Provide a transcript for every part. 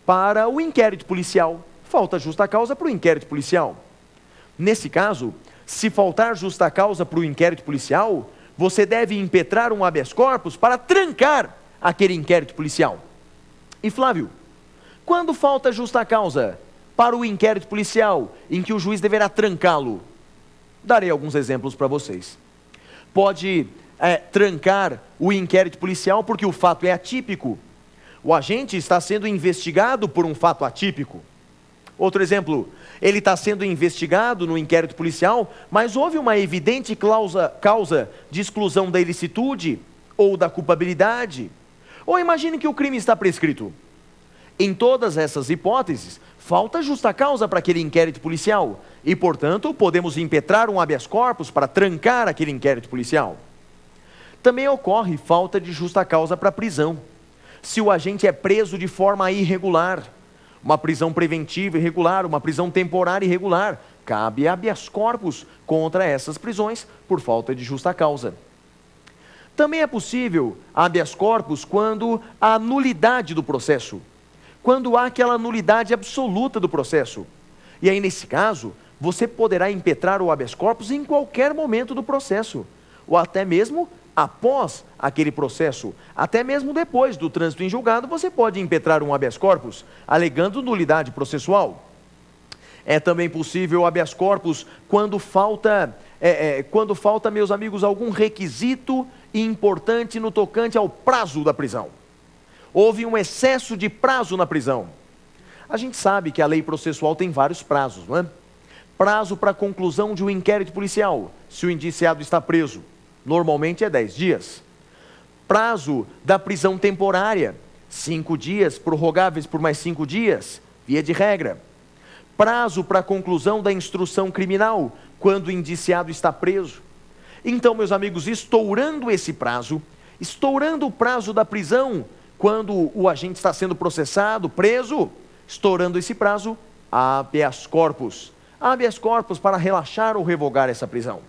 para o inquérito policial. Falta justa causa para o inquérito policial. Nesse caso, se faltar justa causa para o inquérito policial, você deve impetrar um habeas corpus para trancar aquele inquérito policial. E Flávio, quando falta justa causa para o inquérito policial em que o juiz deverá trancá-lo? Darei alguns exemplos para vocês. Pode trancar o inquérito policial porque o fato é atípico. O agente está sendo investigado por um fato atípico. Outro exemplo, ele está sendo investigado no inquérito policial, mas houve uma evidente causa de exclusão da ilicitude ou da culpabilidade. Ou imagine que o crime está prescrito. Em todas essas hipóteses, falta justa causa para aquele inquérito policial e, portanto, podemos impetrar um habeas corpus para trancar aquele inquérito policial. Também ocorre falta de justa causa para prisão. Se o agente é preso de forma irregular, uma prisão preventiva irregular, uma prisão temporária irregular, cabe habeas corpus contra essas prisões por falta de justa causa. Também é possível habeas corpus quando há nulidade do processo, quando há aquela nulidade absoluta do processo. E aí, nesse caso, você poderá impetrar o habeas corpus em qualquer momento do processo, ou até mesmo após aquele processo, até mesmo depois do trânsito em julgado, você pode impetrar um habeas corpus, alegando nulidade processual. É também possível habeas corpus quando falta, meus amigos, algum requisito importante no tocante ao prazo da prisão. Houve um excesso de prazo na prisão. A gente sabe que a lei processual tem vários prazos, não é? Prazo para conclusão de um inquérito policial, se o indiciado está preso. Normalmente é 10 dias. Prazo da prisão temporária, 5 dias, prorrogáveis por mais 5 dias, via de regra. Prazo para conclusão da instrução criminal, quando o indiciado está preso. Então, meus amigos, estourando esse prazo, estourando o prazo da prisão, quando o agente está sendo processado, preso, estourando esse prazo, habeas corpus. Habeas corpus para relaxar ou revogar essa prisão.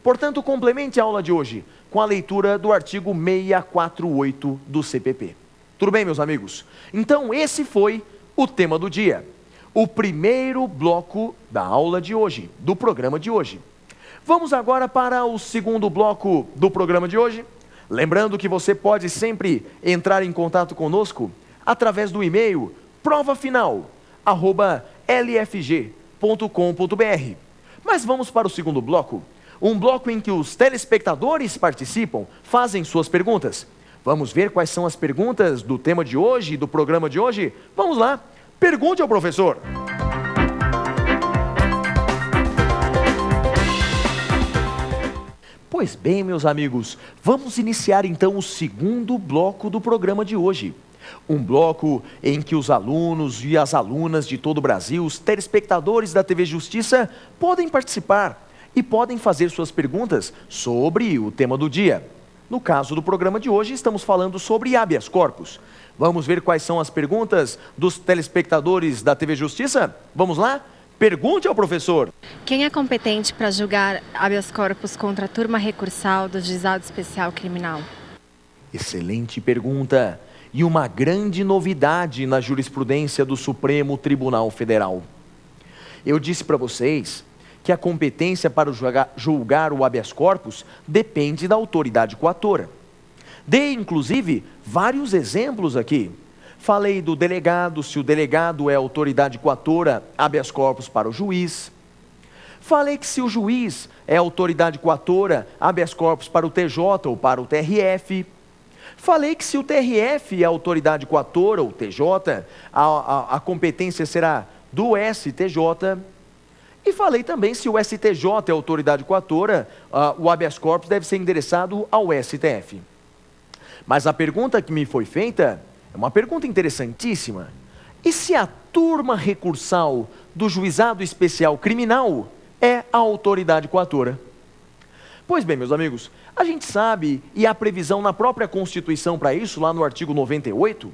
Portanto, complemente a aula de hoje com a leitura do artigo 648 do CPP. Tudo bem, meus amigos? Então, esse foi o tema do dia. O primeiro bloco da aula de hoje, do programa de hoje. Vamos agora para o segundo bloco do programa de hoje. Lembrando que você pode sempre entrar em contato conosco através do e-mail provafinal@lfg.com.br. Mas vamos para o segundo bloco. Um bloco em que os telespectadores participam, fazem suas perguntas. Vamos ver quais são as perguntas do tema de hoje, do programa de hoje? Vamos lá, pergunte ao professor. Pois bem, meus amigos, vamos iniciar então o segundo bloco do programa de hoje. Um bloco em que os alunos e as alunas de todo o Brasil, os telespectadores da TV Justiça, podem participar e podem fazer suas perguntas sobre o tema do dia. No caso do programa de hoje, estamos falando sobre habeas corpus. Vamos ver quais são as perguntas dos telespectadores da TV Justiça? Vamos lá? Pergunte ao professor. Quem é competente para julgar habeas corpus contra a turma recursal do Juizado Especial Criminal? Excelente pergunta. E uma grande novidade na jurisprudência do Supremo Tribunal Federal. Eu disse para vocês que a competência para julgar o habeas corpus depende da autoridade coatora. Dei, inclusive, vários exemplos aqui. Falei do delegado, se o delegado é autoridade coatora, habeas corpus para o juiz. Falei que se o juiz é autoridade coatora, habeas corpus para o TJ ou para o TRF. Falei que se o TRF é autoridade coatora, ou TJ, a competência será do STJ. E falei também se o STJ é autoridade coatora, o habeas corpus deve ser endereçado ao STF. Mas a pergunta que me foi feita é uma pergunta interessantíssima. E se a turma recursal do Juizado Especial Criminal é a autoridade coatora? Pois bem, meus amigos, a gente sabe, e há previsão na própria Constituição para isso, lá no artigo 98,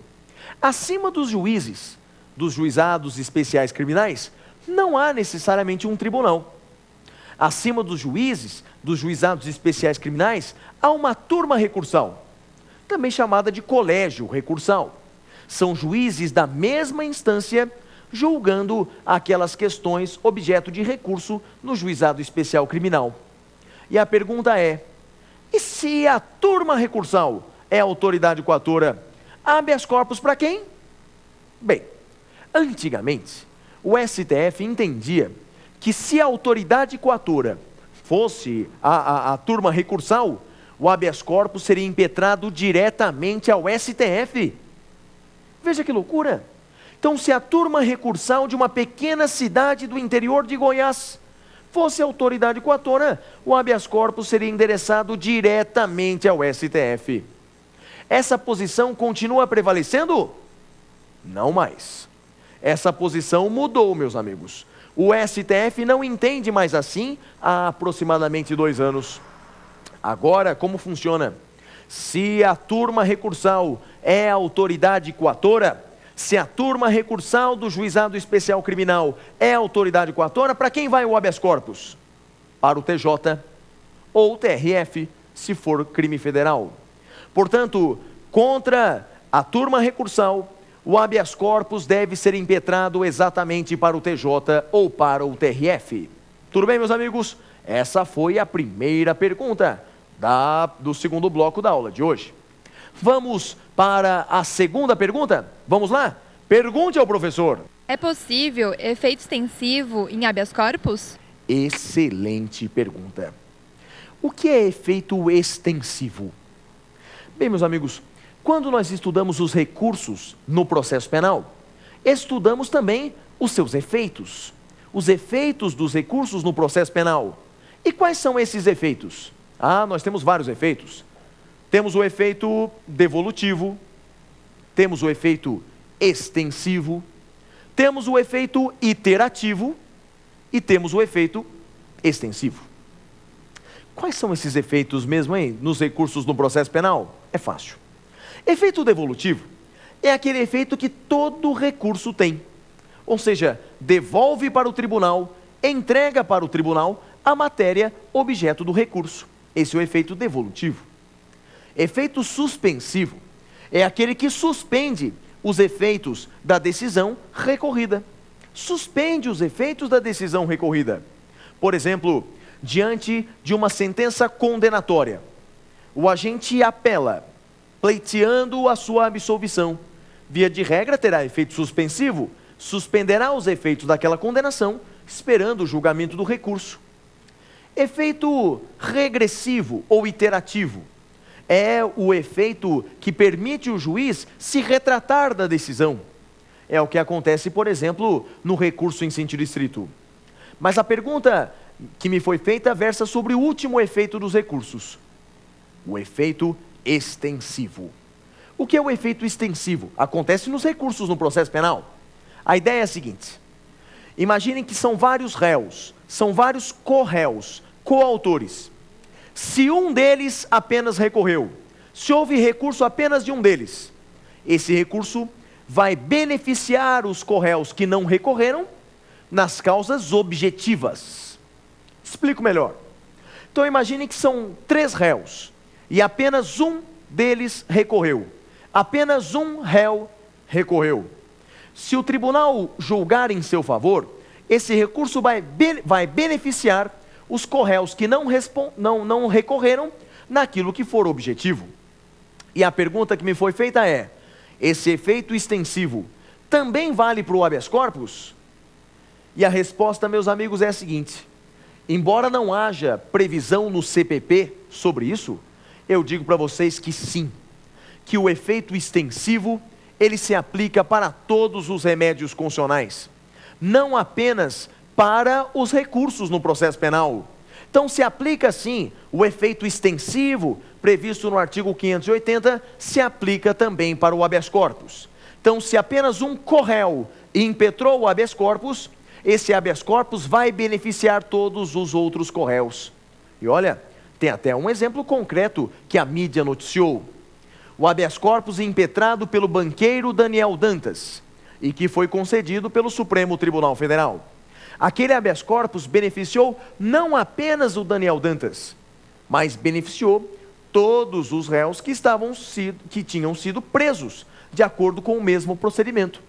acima dos juízes, dos juizados especiais criminais, não há necessariamente um tribunal. Acima dos juízes, dos juizados especiais criminais, há uma turma recursal, também chamada de colégio recursal. são juízes da mesma instância, julgando aquelas questões objeto de recurso no juizado especial criminal. E a pergunta é: e se a turma recursal é autoridade coatora, habeas corpus para quem? Bem, antigamente, o STF entendia que se a autoridade coatora fosse a turma recursal, o habeas corpus seria impetrado diretamente ao STF. Veja que loucura! Então, se a turma recursal de uma pequena cidade do interior de Goiás fosse autoridade coatora, o habeas corpus seria endereçado diretamente ao STF. Essa posição continua prevalecendo? Não mais. Essa posição mudou, meus amigos. O STF não entende mais assim há aproximadamente 2 anos. Agora, como funciona? Se a turma recursal é autoridade coatora, se a turma recursal do Juizado Especial Criminal é autoridade coatora, para quem vai o habeas corpus? Para o TJ ou o TRF, se for crime federal. Portanto, contra a turma recursal, o habeas corpus deve ser impetrado exatamente para o TJ ou para o TRF. Tudo bem, meus amigos? Essa foi a primeira pergunta do segundo bloco da aula de hoje. Vamos para a segunda pergunta? Vamos lá? Pergunte ao professor. É possível efeito extensivo em habeas corpus? Excelente pergunta. O que é efeito extensivo? Bem, meus amigos, quando nós estudamos os recursos no processo penal, estudamos também os seus efeitos, os efeitos dos recursos no processo penal. E quais são esses efeitos? Nós temos vários efeitos. Temos o efeito devolutivo, temos o efeito extensivo, temos o efeito iterativo e temos o efeito extensivo. Quais são esses efeitos mesmo, hein, nos recursos no processo penal? É fácil. Efeito devolutivo é aquele efeito que todo recurso tem. Ou seja, devolve para o tribunal, entrega para o tribunal a matéria objeto do recurso. Esse é o efeito devolutivo. Efeito suspensivo é aquele que suspende os efeitos da decisão recorrida. Suspende os efeitos da decisão recorrida. Por exemplo, diante de uma sentença condenatória, o agente apela, pleiteando a sua absolvição. Via de regra, terá efeito suspensivo, suspenderá os efeitos daquela condenação, esperando o julgamento do recurso. Efeito regressivo ou iterativo é o efeito que permite o juiz se retratar da decisão. É o que acontece, por exemplo, no recurso em sentido estrito. Mas a pergunta que me foi feita versa sobre o último efeito dos recursos, o efeito extensivo. O que é o efeito extensivo? Acontece nos recursos no processo penal. A ideia é a seguinte: imaginem que são vários réus, são vários co-réus, coautores. Se um deles apenas recorreu, se houve recurso apenas de um deles, esse recurso vai beneficiar os co-réus que não recorreram nas causas objetivas. Explico melhor. Então imagine que são 3 réus e apenas um deles recorreu. Apenas um réu recorreu. Se o tribunal julgar em seu favor, esse recurso vai beneficiar os co-réus que não recorreram naquilo que for objetivo. E a pergunta que me foi feita é: esse efeito extensivo também vale para o habeas corpus? E a resposta, meus amigos, é a seguinte: embora não haja previsão no CPP sobre isso, eu digo para vocês que sim, que o efeito extensivo, ele se aplica para todos os remédios constitucionais, não apenas para os recursos no processo penal. Então se aplica sim o efeito extensivo previsto no artigo 580, se aplica também para o habeas corpus. Então se apenas um co-réu impetrou o habeas corpus, esse habeas corpus vai beneficiar todos os outros co-réus. E olha, tem até um exemplo concreto que a mídia noticiou. O habeas corpus impetrado pelo banqueiro Daniel Dantas e que foi concedido pelo Supremo Tribunal Federal. Aquele habeas corpus beneficiou não apenas o Daniel Dantas, mas beneficiou todos os réus que tinham sido presos de acordo com o mesmo procedimento.